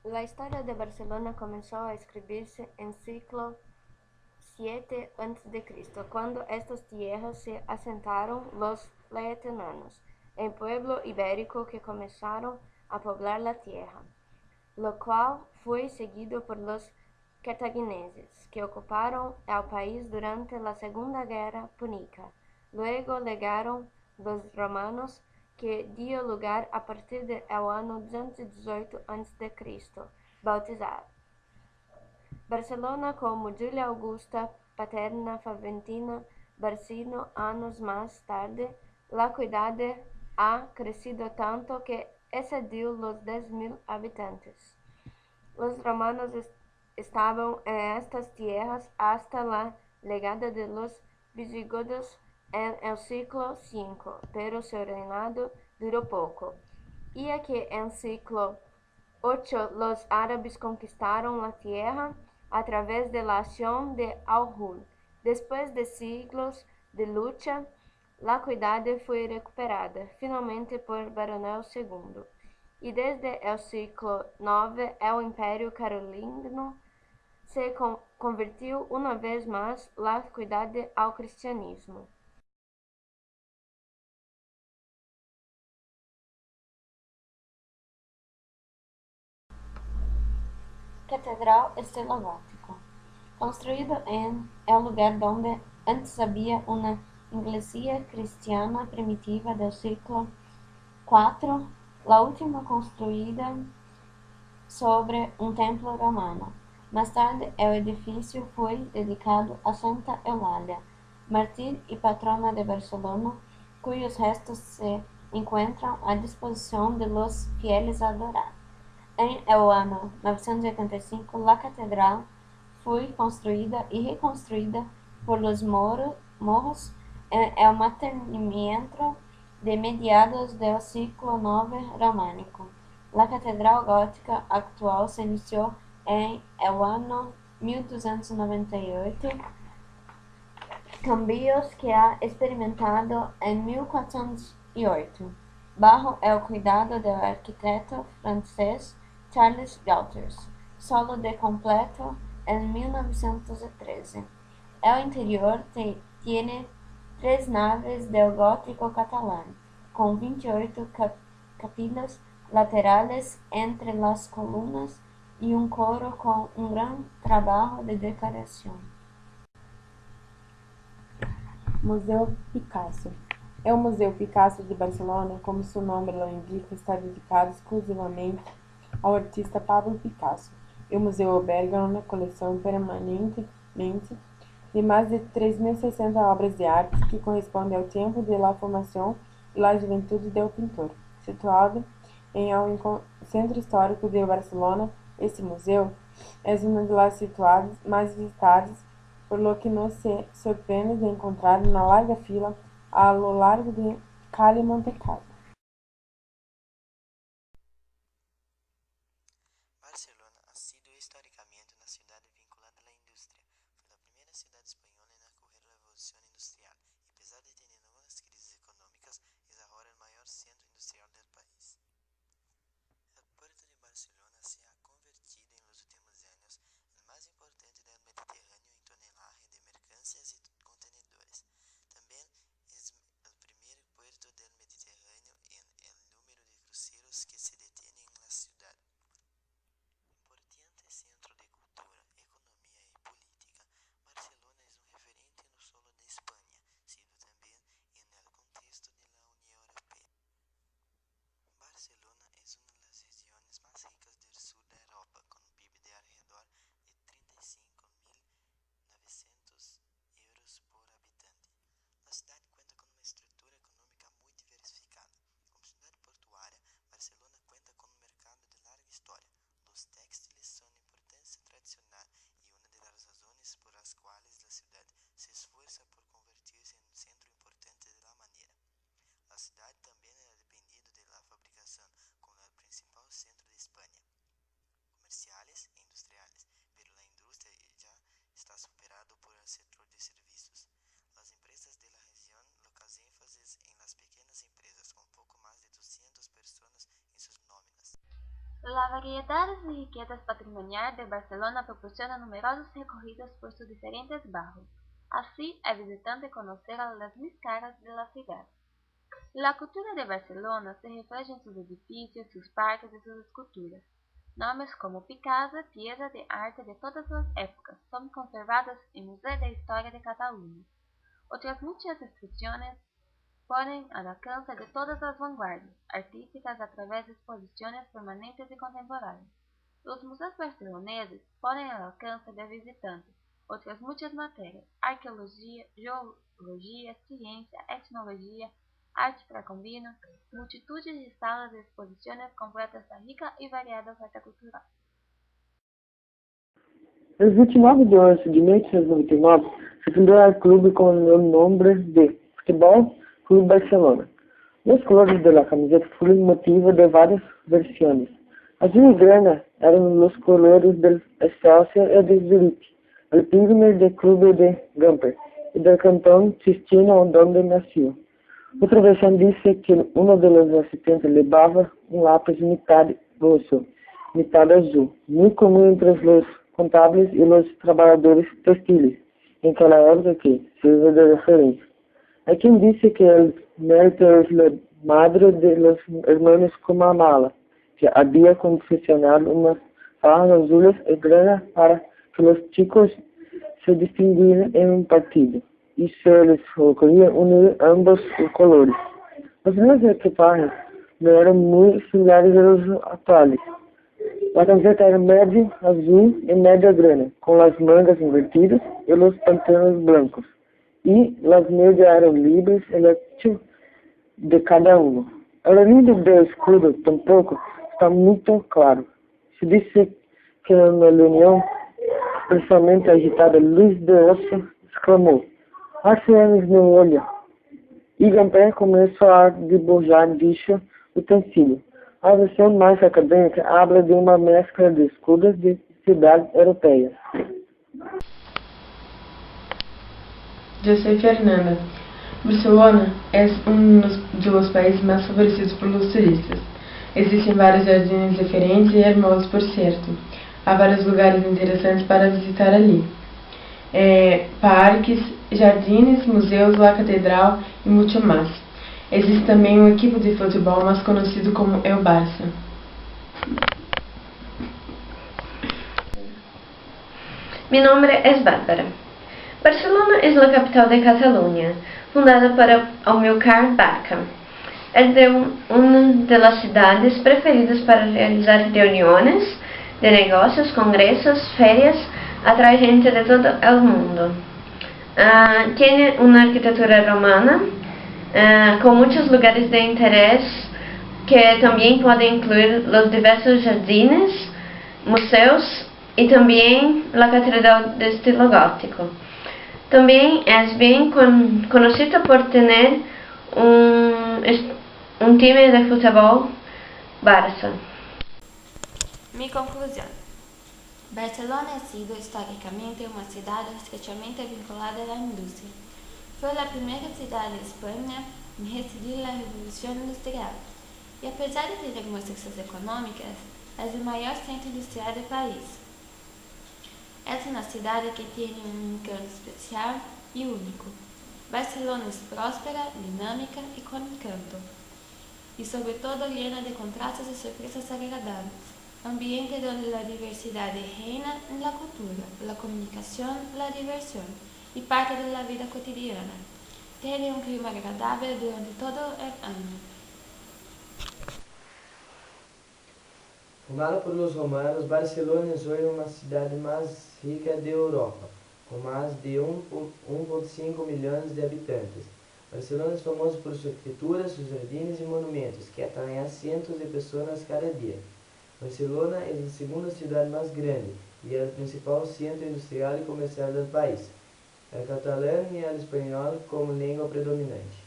La historia de Barcelona comenzó a escribirse en siglo VII a.C., cuando estas tierras se asentaron los laetianos, un pueblo ibérico que comenzaron a poblar la tierra, lo cual fue seguido por los cartagineses, que ocuparon el país durante la Segunda Guerra Púnica. Luego llegaron los romanos, que dio lugar a partir del año 218 a.C., bautizado Barcelona como Julia Augusta Paterna Faventina Barcino. Años más tarde, la ciudad ha crecido tanto que excedió los 10.000 habitantes. Los romanos estaban en estas tierras hasta la llegada de los visigodos en el siglo V, pero su reinado duró poco, ya que en el siglo VIII los árabes conquistaron la tierra a través de la acción de Al-Ghul. Después de siglos de lucha, la ciudad fue recuperada finalmente por Baronel II, y desde el siglo IX el Imperio Carolingio se convirtió una vez más la ciudad al cristianismo. Catedral estilo gótico. Construido en el lugar donde antes había una iglesia cristiana primitiva del siglo IV, la última construida sobre un templo romano. Más tarde, el edificio fue dedicado a Santa Eulalia, mártir y patrona de Barcelona, cuyos restos se encuentran a disposición de los fieles a adorar. En el año 985, la catedral fue construida y reconstruida por los moros en el mantenimiento de mediados del siglo IX románico. La catedral gótica actual se inició en el año 1298, cambios que ha experimentado en 1408, bajo el cuidado del arquitecto francés Charles Gauthier, solo de completo en 1913. El interior tiene 3 naves del gótico catalán, con 28 capillas laterales entre las columnas y un coro con un gran trabajo de decoración. Museu Picasso. É o Museu Picasso de Barcelona, como seu nome lo indica, está dedicado exclusivamente ao artista Pablo Picasso. O museu alberga uma coleção permanentemente de mais de 3.600 obras de arte que correspondem ao tempo de la formação e la juventude do pintor. Situado em el centro histórico de Barcelona, este museu é uma das situadas mais visitadas, por lo que no se sorprende de encontrar uma larga fila a lo largo de Calle Montecarlo. Barcelona ha sido históricamente una ciudad vinculada a la industria. Fue la primera ciudad española en acoger la revolución industrial y, a pesar de tener algunas crisis económicas, es ahora el mayor centro industrial del país. El puerto de Barcelona se ha convertido en los últimos años el más importante del Mediterráneo en tonelaje de mercancías y contenedores. También es el primer puerto del Mediterráneo La variedad y riqueza patrimonial de Barcelona proporciona numerosos recorridos por sus diferentes barrios. Así, el visitante conocerá las mil caras de la ciudad. La cultura de Barcelona se refleja en sus edificios, sus parques y sus esculturas. Nombres como Picasso, pieza de arte de todas las épocas, son conservados en el Museo de Historia de Cataluña. Otras muchas exposiciones ponen al alcance de todas las vanguardias artísticas a través de exposiciones permanentes y contemporáneas. Los museos barceloneses ponen al alcance del visitante otras muchas materias: arqueología, geología, ciencia, etnología, arte precolombino, multitud de salas de exposiciones completas a rica y variada oferta cultural. En 29 de agosto de 1899, se fundó el club con el nombre de Futebol Club Barcelona. Los colores de la camiseta fueron motivo de varias versiones. Azul y grana eran los colores del Excelsior y de Zurich, el primer club de Gamper y del cantón Ticino donde nació. Otra versión dice que uno de los asistentes llevaba un lápiz mitad rojo, mitad azul, muy común entre los contables y los trabajadores textiles, en aquella época que sirve de referencia. Hay quien dice que el mérito es la madre de los hermanos Comamala, que había confeccionado unas fajas azules y grana para que los chicos se distinguieran en un partido, y se les ocurría unir ambos colores. Los nuevos equipajes no eran muy similares a los actuales. La camiseta era medio azul y media grana, con las mangas invertidas y los pantalones blancos, y las medias eran libres en el hecho de cada uno. El anillo del escudo tampoco está muy claro. Se dice que en la unión expresamente agitada, Luis de Ossa exclamó: "Hace anos no olho", e Gamper começou a dibujar dicho utensílio. A versão mais acadêmica habla de uma mescla de escudos de cidades europeias. Yo soy Fernanda. Barcelona es uno de los países más favorecidos por los turistas. Existen vários jardines diferentes e hermosos, por cierto. Há vários lugares interessantes para visitar ali. Parques, jardines, museus, la catedral e muito mais. Existe também um equipo de futebol mais conhecido como el Barça. Mi nombre es Bárbara. Barcelona es la capital de Cataluña, fundada por Amílcar Barca. Es una de las ciudades preferidas para realizar reuniones de negocios, congresos, ferias, atrae gente de todo el mundo. Tiene una arquitectura romana con muchos lugares de interés que también pueden incluir los diversos jardines, museos y también la catedral de estilo gótico. También es bien conocida por tener un time de fútbol, Barça. Mi conclusión. Barcelona ha sido históricamente una ciudad estrechamente vinculada a la industria. Fue la primera ciudad de España en recibir la revolución industrial y, a pesar de tener restricciones económicas, es el mayor centro industrial del país. Es una ciudad que tiene un encanto especial y único. Barcelona es próspera, dinámica y con encanto, y sobre todo llena de contrastes y sorpresas agradables. Ambiente donde la diversidad reina en la cultura, la comunicación, la diversión y parte de la vida cotidiana. Tiene un clima agradable durante todo el año. Fundada por los romanos, Barcelona es hoy una ciudad más rica de Europa, con más de 1,5 millones de habitantes. Barcelona es famosa por su arquitectura, sus jardines y monumentos, que atraen a cientos de personas cada día. Barcelona es la segunda ciudad más grande y el principal centro industrial y comercial del país. El catalán y el español como lengua predominante.